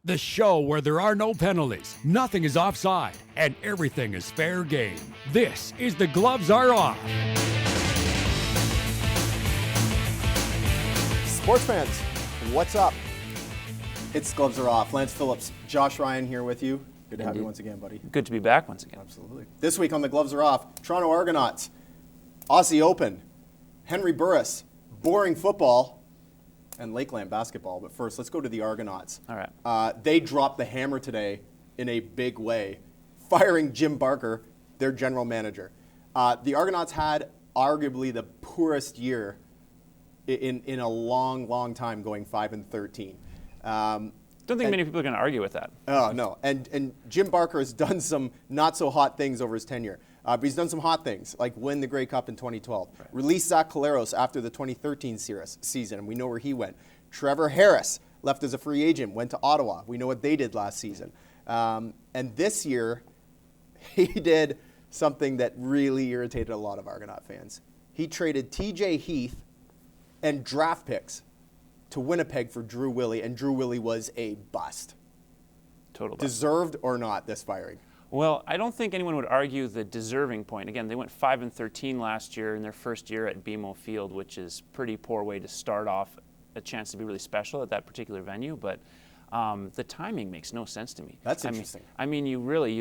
The show where there are no penalties, nothing is offside, and everything is fair game. This is The Gloves Are Off. Sports fans, what's up? It's Gloves Are Off. Lance Phillips, Josh Ryan here with you. Good to have you once again, buddy. Good to be back once again. Absolutely. This week on The Gloves Are Off, Toronto Argonauts, Aussie Open, Henry Burris, boring football, and Lakeland basketball. But first, let's go to the Argonauts. All right. They dropped the hammer today in a big way, firing Jim Barker, their general manager. The Argonauts had arguably the poorest year in a long, long time, going 5-13. Don't think many people are going to argue with that. Oh, no. And Jim Barker has done some not so hot things over his tenure. But he's done some hot things, like win the Grey Cup in 2012. Right. Release Zach Collaros after the 2013 season, and we know where he went. Trevor Harris left as a free agent, went to Ottawa. We know what they did last season. And this year, he did something that really irritated a lot of Argonaut fans. He traded TJ Heath and draft picks to Winnipeg for Drew Willie, and Drew Willie was a bust. Total bust. Deserved or not, this firing? Well, I don't think anyone would argue the deserving point. Again, they went 5-13 last year in their first year at BMO Field, which is a pretty poor way to start off a chance to be really special at that particular venue. But the timing makes no sense to me. That's interesting. I mean,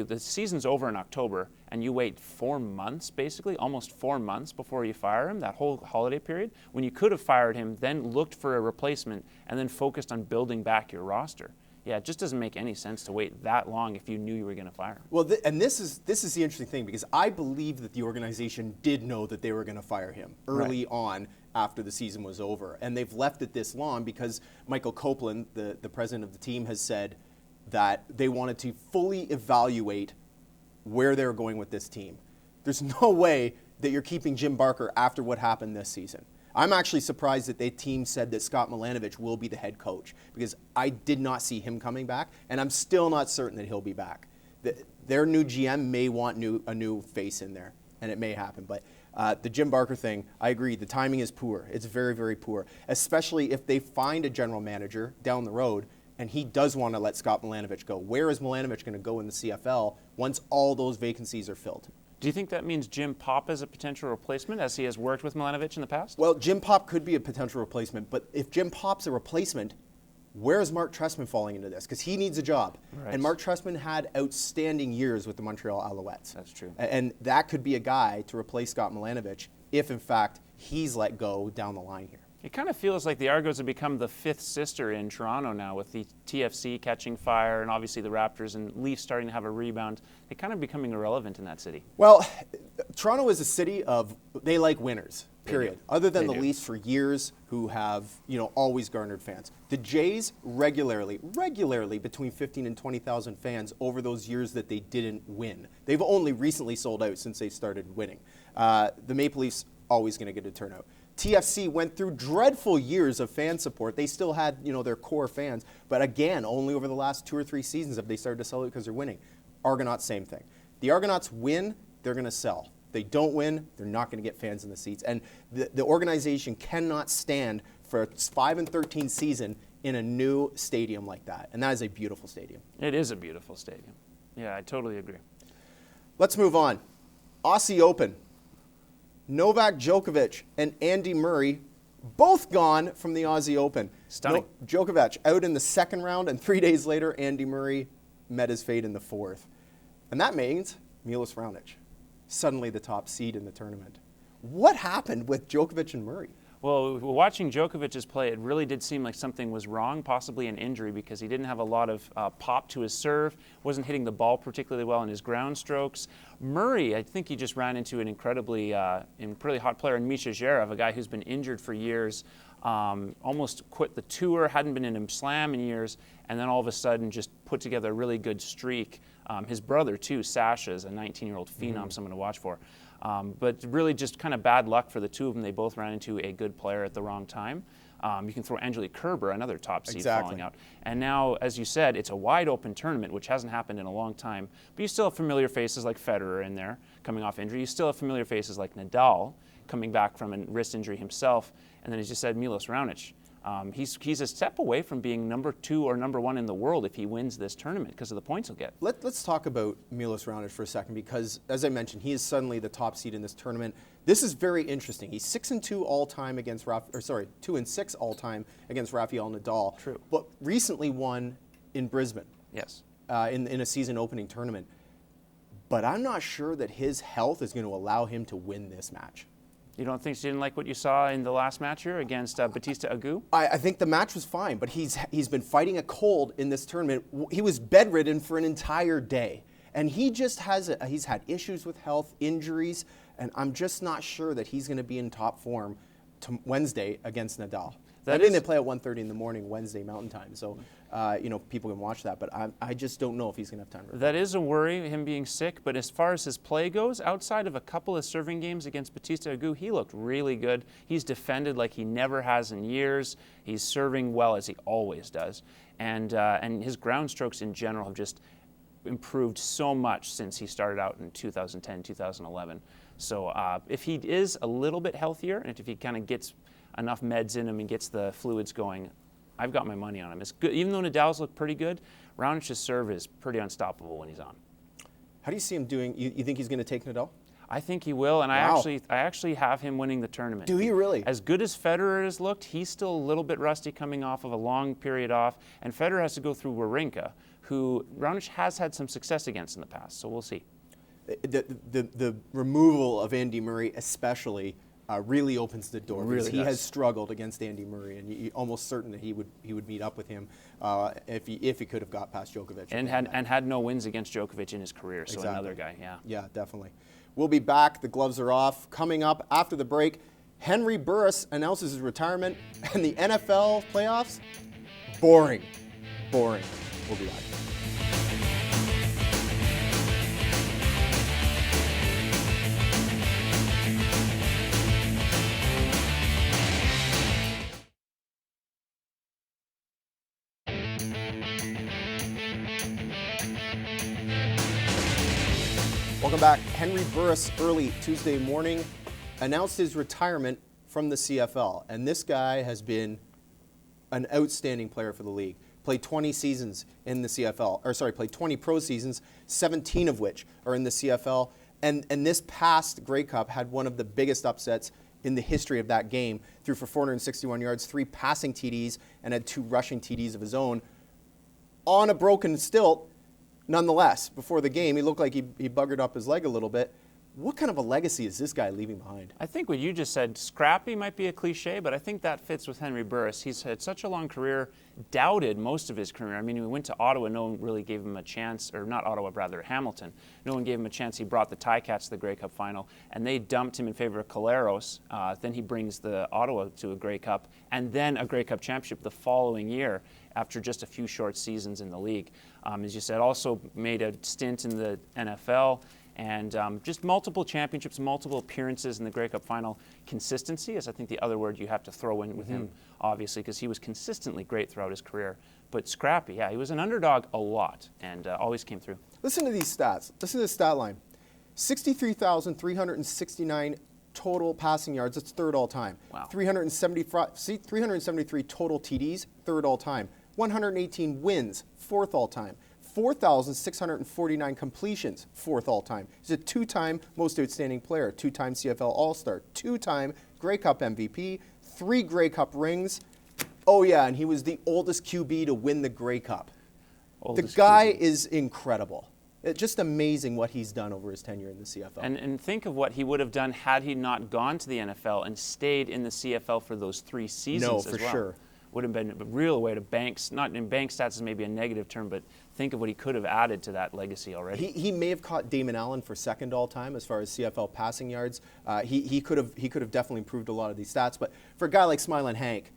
the season's over in October, and you wait 4 months, basically, almost 4 months before you fire him, that whole holiday period, when you could have fired him, then looked for a replacement, and then focused on building back your roster. Yeah, it just doesn't make any sense to wait that long if you knew you were going to fire him. Well, and this is the interesting thing, because I believe that the organization did know that they were going to fire him early on after the season was over. And they've left it this long because Michael Copeland, the president of the team, has said that they wanted to fully evaluate where they were going with this team. There's no way that you're keeping Jim Barker after what happened this season. I'm actually surprised that the team said that Scott Milanovic will be the head coach, because I did not see him coming back, and I'm still not certain that he'll be back. Their new GM may want a new face in there, and it may happen. But the Jim Barker thing, I agree, the timing is poor. It's very, very poor, especially if they find a general manager down the road and he does want to let Scott Milanovic go. Where is Milanovic going to go in the CFL once all those vacancies are filled? Do you think that means Jim Popp is a potential replacement, as he has worked with Milanovic in the past? Well, Jim Popp could be a potential replacement, but if Jim Popp's a replacement, where is Mark Trestman falling into this? Because he needs a job. Right. And Mark Trestman had outstanding years with the Montreal Alouettes. That's true. And that could be a guy to replace Scott Milanovic if, in fact, he's let go down the line here. It kind of feels like the Argos have become the fifth sister in Toronto now, with the TFC catching fire and obviously the Raptors and Leafs starting to have a rebound. They're kind of becoming irrelevant in that city. Well, Toronto is a city they like winners, period. Other than the Leafs for years, who have, always garnered fans. The Jays regularly between 15 and 20,000 fans over those years that they didn't win. They've only recently sold out since they started winning. The Maple Leafs always going to get a turnout. TFC went through dreadful years of fan support. They still had, their core fans. But again, only over the last 2 or 3 seasons have they started to sell it because they're winning. Argonauts, same thing. The Argonauts win, they're going to sell. They don't win, they're not going to get fans in the seats. And the organization cannot stand for a 5-13 season in a new stadium like that. And that is a beautiful stadium. It is a beautiful stadium. Yeah, I totally agree. Let's move on. Aussie Open. Novak Djokovic and Andy Murray both gone from the Aussie Open. Stunning. Djokovic out in the second round, and 3 days later, Andy Murray met his fate in the fourth. And that means Milos Raonic, suddenly the top seed in the tournament. What happened with Djokovic and Murray? Well, watching Djokovic's play, it really did seem like something was wrong, possibly an injury, because he didn't have a lot of pop to his serve, wasn't hitting the ball particularly well in his ground strokes. Murray, I think he just ran into an incredibly hot player in Misha Zverev, a guy who's been injured for years, almost quit the tour, hadn't been in a slam in years, and then all of a sudden just put together a really good streak. His brother, too, Sasha, is a 19-year-old phenom, someone to watch for. But really just kind of bad luck for the two of them. They both ran into a good player at the wrong time. You can throw Angelique Kerber, another top seed, falling out. And now, as you said, it's a wide open tournament, which hasn't happened in a long time. But you still have familiar faces like Federer in there, coming off injury. You still have familiar faces like Nadal, coming back from a wrist injury himself. And then, as you said, Milos Raonic. He's a step away from being number 2 or number 1 in the world if he wins this tournament because of the points he'll get. Let's talk about Milos Raonic for a second because, as I mentioned, he is suddenly the top seed in this tournament. This is very interesting. He's 6-2 all time against 2-6 all time against Rafael Nadal. True. But recently won in Brisbane. Yes. In a season opening tournament. But I'm not sure that his health is going to allow him to win this match. You don't think you didn't like what you saw in the last match here against Bautista Agut? I think the match was fine, but he's been fighting a cold in this tournament. He was bedridden for an entire day, and he just he's had issues with health, injuries, and I'm just not sure that he's going to be in top form Wednesday against Nadal. I think they play at 1:30 in the morning Wednesday Mountain Time, so people can watch that. But I just don't know if he's going to have time. That is a worry, him being sick. But as far as his play goes, outside of a couple of serving games against Bautista Agut, he looked really good. He's defended like he never has in years. He's serving well as he always does, and his ground strokes in general have just improved so much since he started out in 2010, 2011. So if he is a little bit healthier, and if he kind of gets enough meds in him and gets the fluids going, I've got my money on him. It's good, even though Nadal's look pretty good. Raonic's serve is pretty unstoppable when he's on. How do you see him doing? You think he's going to take Nadal? I think he will, and Wow. I actually have him winning the tournament. Do you really? As good as Federer has looked, he's still a little bit rusty coming off of a long period off, and Federer has to go through Wawrinka, who Raonic has had some success against in the past, so we'll see. The removal of Andy Murray especially really opens the door because he has struggled against Andy Murray, and you're almost certain that he would meet up with him if he could have got past Djokovic. And had no wins against Djokovic in his career, so Exactly. another guy, yeah. Yeah, definitely. We'll be back. The gloves are off. Coming up after the break, Henry Burris announces his retirement, and the NFL playoffs, boring. We'll be back. Welcome back. Henry Burris, early Tuesday morning, announced his retirement from the CFL. And this guy has been an outstanding player for the league. Played 20 seasons in the CFL, played 20 pro seasons, 17 of which are in the CFL. And this past Grey Cup had one of the biggest upsets in the history of that game. Threw for 461 yards, 3 passing TDs, and had 2 rushing TDs of his own. On a broken stilt, nonetheless, before the game, he looked like he buggered up his leg a little bit. What kind of a legacy is this guy leaving behind? I think what you just said, scrappy might be a cliche, but I think that fits with Henry Burris. He's had such a long career, doubted most of his career. I mean, he went to Ottawa, no one really gave him a chance, or not Ottawa, rather Hamilton. No one gave him a chance. He brought the Ticats to the Grey Cup final, and they dumped him in favor of Caleros. Then he brings the Ottawa to a Grey Cup, and then a Grey Cup championship the following year after just a few short seasons in the league. As you said, also made a stint in the NFL, and just multiple championships, multiple appearances in the Grey Cup final. Consistency is, I think, the other word you have to throw in with him, obviously, because he was consistently great throughout his career. But scrappy, yeah, he was an underdog a lot and always came through. Listen to these stats. Listen to the stat line. 63,369 total passing yards. That's third all time. Wow. 373 total TDs, third all time. 118 wins, fourth all time. 4,649 completions, fourth all-time. He's a 2-time most outstanding player, 2-time CFL All-Star, 2-time Grey Cup MVP, 3 Grey Cup rings. Oh yeah, and he was the oldest QB to win the Grey Cup. The guy is incredible. It's just amazing what he's done over his tenure in the CFL. And think of what he would have done had he not gone to the NFL and stayed in the CFL for those 3 seasons as well. No, for sure. Would have been a real way to not in bank stats is maybe a negative term, but think of what he could have added to that legacy already. He may have caught Damon Allen for second all time as far as CFL passing yards. He could have definitely improved a lot of these stats, but for a guy like Smiling Hank,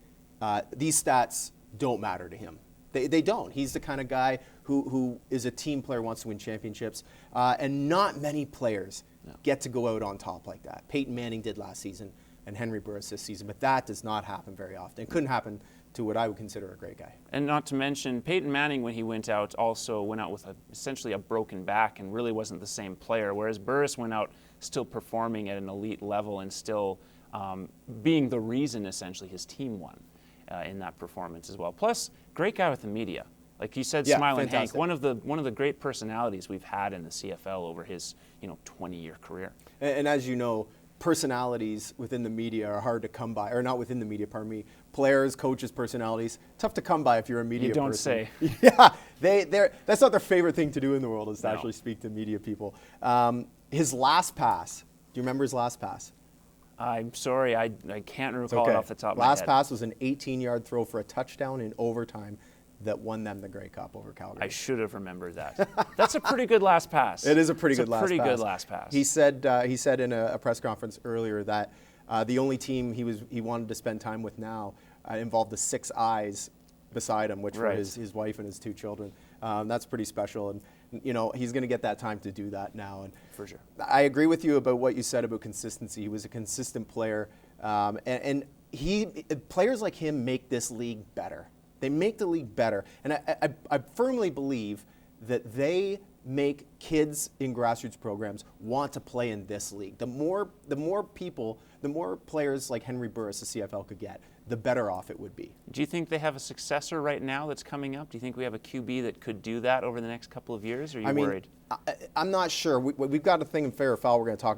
these stats don't matter to him. They don't. He's the kind of guy who is a team player, wants to win championships, and not many players get to go out on top like that. Peyton Manning did last season, and Henry Burris this season, but that does not happen very often. It couldn't happen to what I would consider a great guy. And not to mention, Peyton Manning, when he went out, also went out with essentially a broken back and really wasn't the same player, whereas Burris went out still performing at an elite level and still being the reason, essentially, his team won. in that performance as well. Plus, great guy with the media. Like you said, Yeah, Smiling Hank, fantastic. one of the great personalities we've had in the CFL over his 20-year career. And as you know, personalities within the media are hard to come by, or not within the media, pardon me. Players, coaches, personalities, tough to come by if you're a media person. You don't say. Yeah, that's not their favorite thing to do in the world, is to No. actually speak to media people. His last pass, do you remember his last pass? I'm sorry, I can't recall it off the top of my Last head. pass was an 18-yard throw for a touchdown in overtime that won them the Grey Cup over Calgary. I should have remembered that. That's a pretty good last pass. It is a pretty It's good last pass. pretty good last pass. He said in a press conference earlier that the only team he wanted to spend time with now involved the 6 eyes beside him, which were Right. his wife and his 2 children. That's pretty special, and he's going to get that time to do that now. And For sure. I agree with you about what you said about consistency. He was a consistent player, and players like him make this league better. They make the league better, and I firmly believe that they make kids in grassroots programs want to play in this league. The more people, the more players like Henry Burris the CFL could get, the better off it would be. Do you think they have a successor right now that's coming up? Do you think we have a QB that could do that over the next couple of years? Or are you worried? I'm not sure. We've got a thing in fair or foul. We're going to talk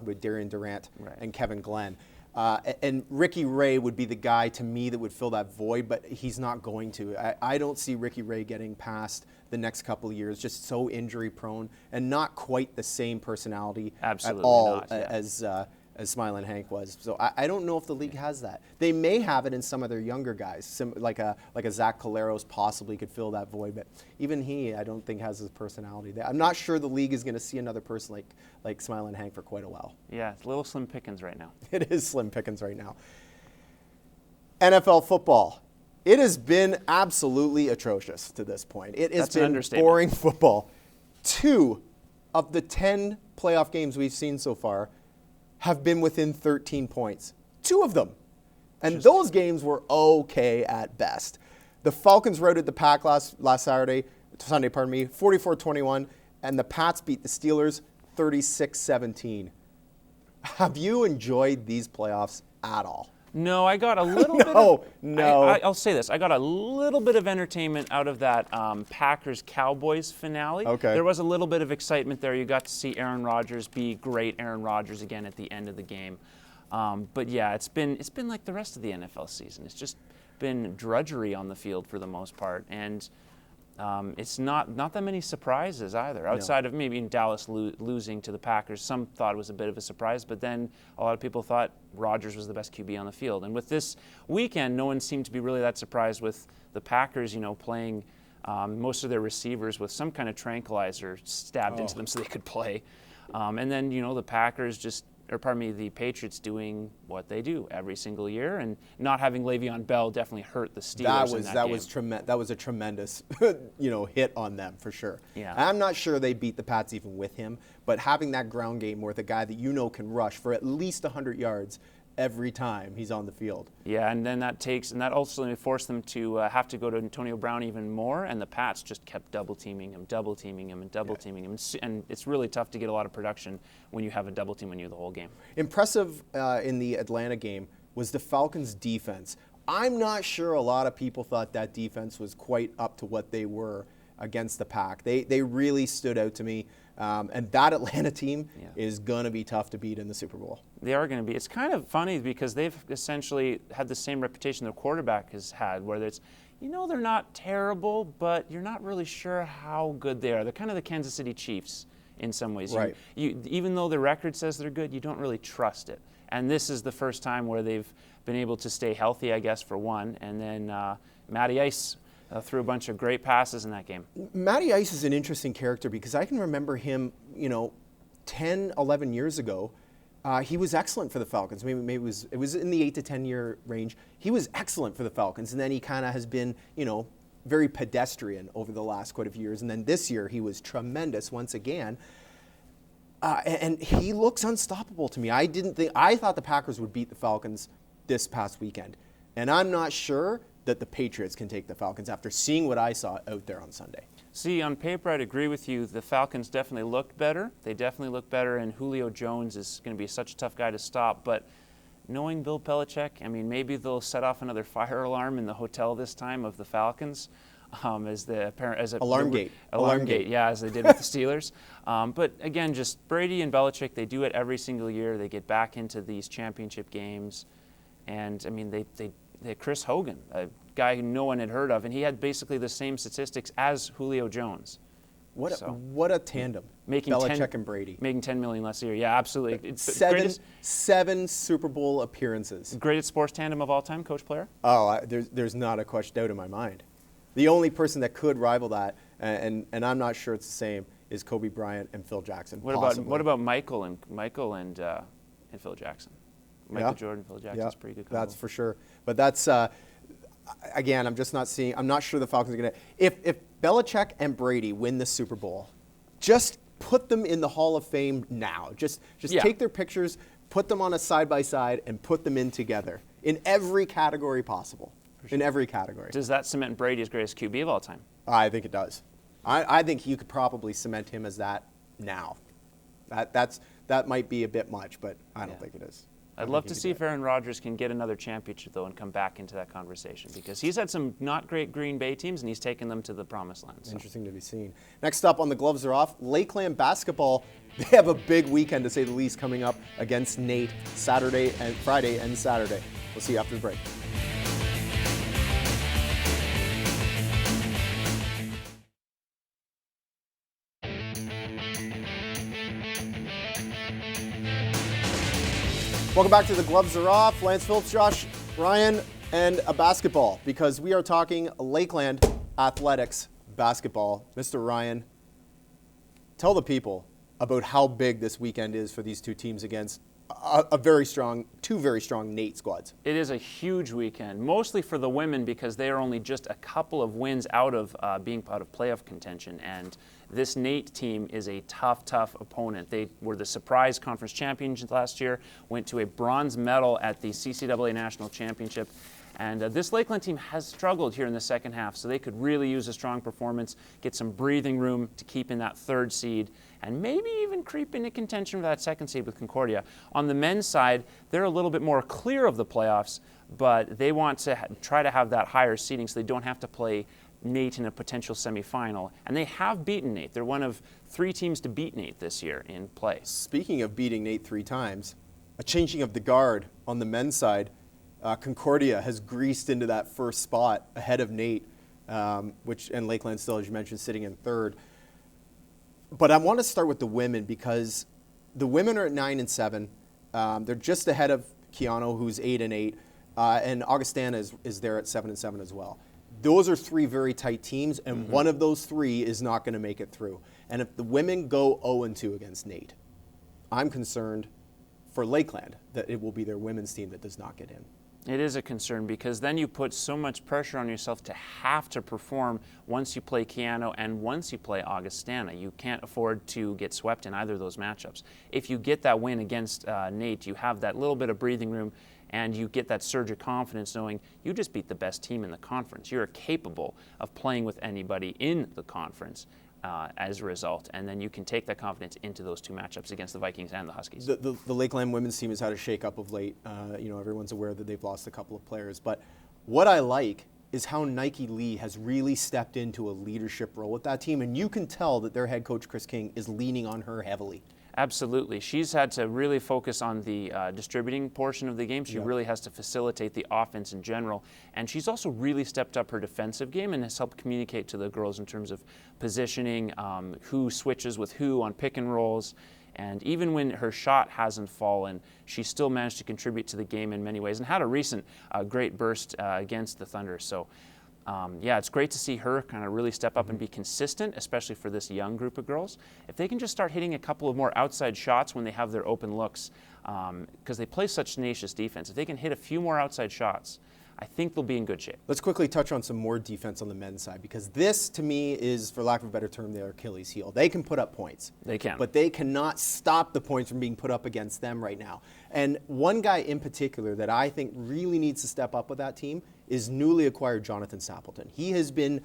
about Darian Durant Right. and Kevin Glenn. And Ricky Ray would be the guy to me that would fill that void, but he's not going to. I don't see Ricky Ray getting past the next couple of years, just so injury prone and not quite the same personality Absolutely at all not, yeah. as Smiling Hank was. So I don't know if the league has that. They may have it in some of their younger guys, like a Zach Collaros possibly could fill that void, but even he, I don't think has his personality there. I'm not sure the league is going to see another person like Smiling Hank for quite a while. Yeah, it's a little slim pickings right now. It is slim pickings right now. NFL football. It has been absolutely atrocious to this point. It has That's an been understatement. boring football. 2 of the 10 playoff games we've seen so far have been within 13 points. 2 of them. And those games were okay at best. The Falcons routed the Pack last Sunday, 44-21, and the Pats beat the Steelers 36-17. Have you enjoyed these playoffs at all? No, I got a little bit of... No. I'll say this. I got a little bit of entertainment out of that Packers-Cowboys finale. Okay. There was a little bit of excitement there. You got to see Aaron Rodgers be great Aaron Rodgers again at the end of the game. But yeah, it's been like the rest of the NFL season. It's just been drudgery on the field for the most part. And it's not that many surprises either, outside of maybe in Dallas losing to the Packers. Some thought it was a bit of a surprise, but then a lot of people thought Rodgers was the best QB on the field. And with this weekend, no one seemed to be really that surprised with the Packers, playing most of their receivers with some kind of tranquilizer stabbed into them so they could play. And then, the Packers the Patriots doing what they do every single year, and not having Le'Veon Bell definitely hurt the Steelers in that game. That was a tremendous hit on them for sure. Yeah. I'm not sure they beat the Pats even with him, but having that ground game with a guy that can rush for at least 100 yards every time he's on the field. Yeah, and then that also forced them to have to go to Antonio Brown even more, and the Pats just kept double teaming him, and it's really tough to get a lot of production when you have a double team on you the whole game. Impressive in the Atlanta game was the Falcons' defense. I'm not sure a lot of people thought that defense was quite up to what they were against the Pack. They really stood out to me. And that Atlanta team is going to be tough to beat in the Super Bowl. They are going to be. It's kind of funny because they've essentially had the same reputation their quarterback has had, where it's, they're not terrible, but you're not really sure how good they are. They're kind of the Kansas City Chiefs in some ways. Right. Even though the record says they're good, you don't really trust it. And this is the first time where they've been able to stay healthy, I guess, for one. And then Matty Ice threw a bunch of great passes in that game. Matty Ice is an interesting character because I can remember him, 10, 11 years ago. He was excellent for the Falcons. Maybe it was in the 8 to 10 year range. He was excellent for the Falcons, and then he kind of has been, very pedestrian over the last quite a few years. And then this year he was tremendous once again. And he looks unstoppable to me. I thought the Packers would beat the Falcons this past weekend, and I'm not sure that the Patriots can take the Falcons after seeing what I saw out there on Sunday. See, on paper, I'd agree with you. The Falcons definitely looked better. They definitely look better, and Julio Jones is going to be such a tough guy to stop. But knowing Bill Belichick, I mean, maybe they'll set off another fire alarm in the hotel this time of the Falcons. As a Alarm gate. Alarm gate, yeah, as they did with the Steelers. But again, just Brady and Belichick, they do it every single year. They get back into these championship games. And, I mean, they had Chris Hogan, a guy who no one had heard of, and he had basically the same statistics as Julio Jones. What a tandem, Belichick and Brady. Making $10 million less a year, yeah, absolutely. It's seven Super Bowl appearances. Greatest sports tandem of all time, coach-player? Oh, there's not a doubt in my mind. The only person that could rival that, and I'm not sure it's the same, is Kobe Bryant and Phil Jackson. What about Michael and Phil Jackson? Michael Jordan, Phil Jackson's pretty good combo. That's for sure. But that's again, I'm just not seeing. I'm not sure the Falcons are going to. If Belichick and Brady win the Super Bowl, just put them in the Hall of Fame now. Just take their pictures, put them on a side by side, and put them in together in every category possible. In every category. Does that cement Brady as greatest QB of all time? I think it does. I think you could probably cement him as that now. That might be a bit much, but I don't think it is. I'd love to see if Aaron Rodgers can get another championship, though, and come back into that conversation, because he's had some not great Green Bay teams, and he's taken them to the promised land. So. Interesting to be seen. Next up on the Gloves Are Off, Lakeland basketball. They have a big weekend, to say the least, coming up against Nate Friday and Saturday. We'll see you after the break. Welcome back to the Gloves Are Off. Lance Phillips, Josh, Ryan, and a basketball, because we are talking Lakeland Athletics basketball. Mr. Ryan, tell the people about how big this weekend is for these two teams against two very strong Nate squads. It is a huge weekend, mostly for the women, because they are only just a couple of wins out of being part of playoff contention. And this Nate team is a tough opponent. They were the surprise conference champions last year, went to a bronze medal at the CCAA National Championship. And this Lakeland team has struggled here in the second half, so they could really use a strong performance, get some breathing room to keep in that third seed, and maybe even creep into contention for that second seed with Concordia. On the men's side, they're a little bit more clear of the playoffs, but they want to try to have that higher seeding so they don't have to play Nate in a potential semifinal. And they have beaten Nate. They're one of 3 teams to beat Nate this year in play. Speaking of beating Nate 3 times, a changing of the guard on the men's side. Concordia has greased into that first spot ahead of Nate, and Lakeland still, as you mentioned, sitting in third. But I want to start with the women, because the women are at 9-7. They're just ahead of Keanu, who's 8-8, and Augustana is there at 7-7 as well. Those are 3 very tight teams, and one of those 3 is not going to make it through. And if the women go 0-2 against Nate, I'm concerned for Lakeland that it will be their women's team that does not get in. It is a concern, because then you put so much pressure on yourself to have to perform once you play Keanu and once you play Augustana. You can't afford to get swept in either of those matchups. If you get that win against Nate, you have that little bit of breathing room, and you get that surge of confidence knowing you just beat the best team in the conference. You're capable of playing with anybody in the conference. As a result, and then you can take that confidence into those 2 matchups against the Vikings and the Huskies. The Lakeland women's team has had a shake-up of late. Everyone's aware that they've lost a couple of players. But what I like is how Nike Lee has really stepped into a leadership role with that team, and you can tell that their head coach, Chris King, is leaning on her heavily. Absolutely. She's had to really focus on the distributing portion of the game. She really has to facilitate the offense in general. And she's also really stepped up her defensive game and has helped communicate to the girls in terms of positioning, who switches with who on pick and rolls. And even when her shot hasn't fallen, she still managed to contribute to the game in many ways and had a recent great burst against the Thunder. So it's great to see her kind of really step up and be consistent, especially for this young group of girls. If they can just start hitting a couple of more outside shots when they have their open looks, because they play such tenacious defense, if they can hit a few more outside shots, I think they'll be in good shape. Let's quickly touch on some more defense on the men's side, because this, to me, is, for lack of a better term, their Achilles heel. They can put up points. They can. But they cannot stop the points from being put up against them right now. And one guy in particular that I think really needs to step up with that team is newly acquired Jonathan Sappleton. He has been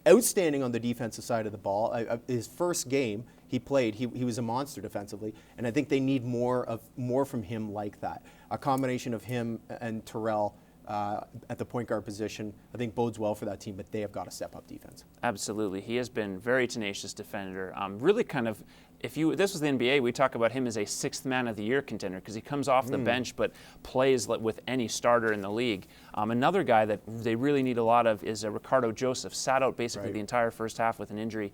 outstanding on the defensive side of the ball. His first game, he played, he was a monster defensively, and I think they need more from him like that. A combination of him and Terrell at the point guard position, I think bodes well for that team, but they have got to step up defense. Absolutely. He has been very tenacious defender. Really kind of, this was the NBA, we talk about him as a sixth man of the year contender because he comes off the bench but plays with any starter in the league. Another guy that they really need a lot of is Ricardo Joseph. Sat out basically the entire first half with an injury.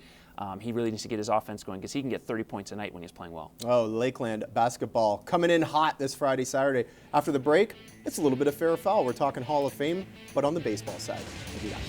He really needs to get his offense going because he can get 30 points a night when he's playing well. Oh, Lakeland basketball coming in hot this Friday, Saturday. After the break, it's a little bit of fair or foul. We're talking Hall of Fame, but on the baseball side. We'll do that.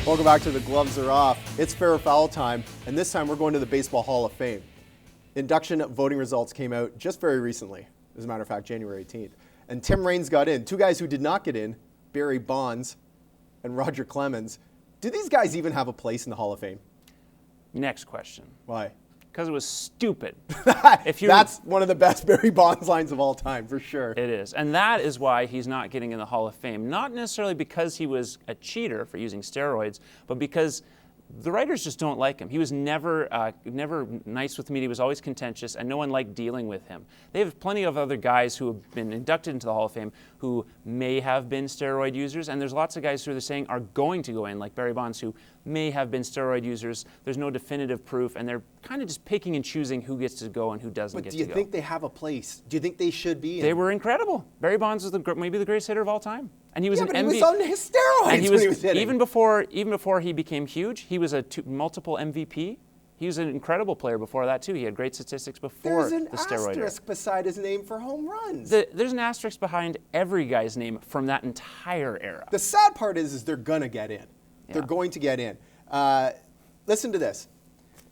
Welcome back to The Gloves Are Off. It's fair or foul time, and this time we're going to the Baseball Hall of Fame. Induction voting results came out just very recently, as a matter of fact, January 18th. And Tim Raines got in. Two guys who did not get in, Barry Bonds and Roger Clemens. Do these guys even have a place in the Hall of Fame? Next question. Why? Because it was stupid. That's one of the best Barry Bonds lines of all time, for sure. It is. And that is why he's not getting in the Hall of Fame. Not necessarily because he was a cheater for using steroids, but because the writers just don't like him. He was never nice with me. He was always contentious, and no one liked dealing with him. They have plenty of other guys who have been inducted into the Hall of Fame who may have been steroid users, and there's lots of guys who they're saying are going to go in, like Barry Bonds, who may have been steroid users. There's no definitive proof, and they're kind of just picking and choosing who gets to go and who doesn't get to go. But do you think they have a place? Do you think they should be in? They were incredible. Barry Bonds was maybe the greatest hitter of all time. And he was he was on his steroids and he was hitting. Even before he became huge, he was a multiple MVP. He was an incredible player before that too. He had great statistics before the steroid era. There's an asterisk beside his name for home runs. There's an asterisk behind every guy's name from that entire era. The sad part is they're gonna get in. Yeah. They're going to get in. Listen to this.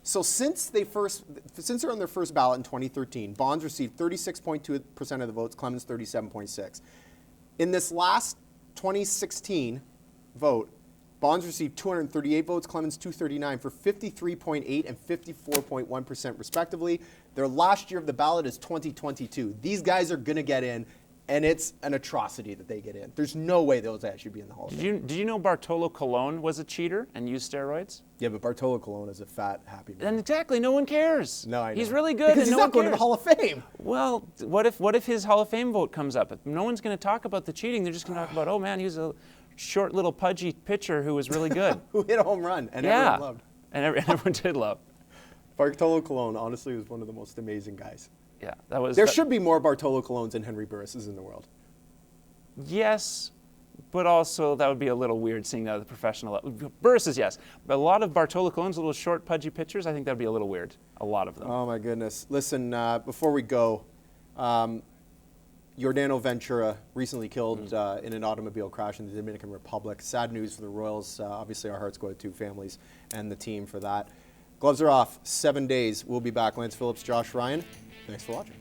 So since they're on their first ballot in 2013, Bonds received 36.2% of the votes, Clemens 37.6%. In this last 2016 vote, Bonds received 238 votes, Clemens 239 for 53.8 and 54.1% respectively. Their last year of the ballot is 2022. These guys are going to get in, and it's an atrocity that they get in. There's no way those guys should be in the Hall of Fame. Did you know Bartolo Colon was a cheater and used steroids? Yeah, but Bartolo Colon is a fat, happy man. And exactly, no one cares. No, I know. He's really good, because and he's not going to the Hall of Fame. Well, what if his Hall of Fame vote comes up? No one's going to talk about the cheating. They're just going to talk about, oh man, he was a short little pudgy pitcher who was really good. Who hit a home run, and everyone loved. And everyone did love. Bartolo Colon, honestly, was one of the most amazing guys. Yeah, that was. There should be more Bartolo Colons and Henry Burris's in the world. Yes, but also that would be a little weird seeing that at the professional level. Burris is yes, but a lot of Bartolo Colon's little short, pudgy pitchers, I think that would be a little weird. A lot of them. Oh my goodness! Listen, before we go, Yordano Ventura recently killed in an automobile crash in the Dominican Republic. Sad news for the Royals. Obviously, our hearts go out to families and the team for that. Gloves are off. 7 days. We'll be back. Lance Phillips, Josh Ryan. Thanks for watching.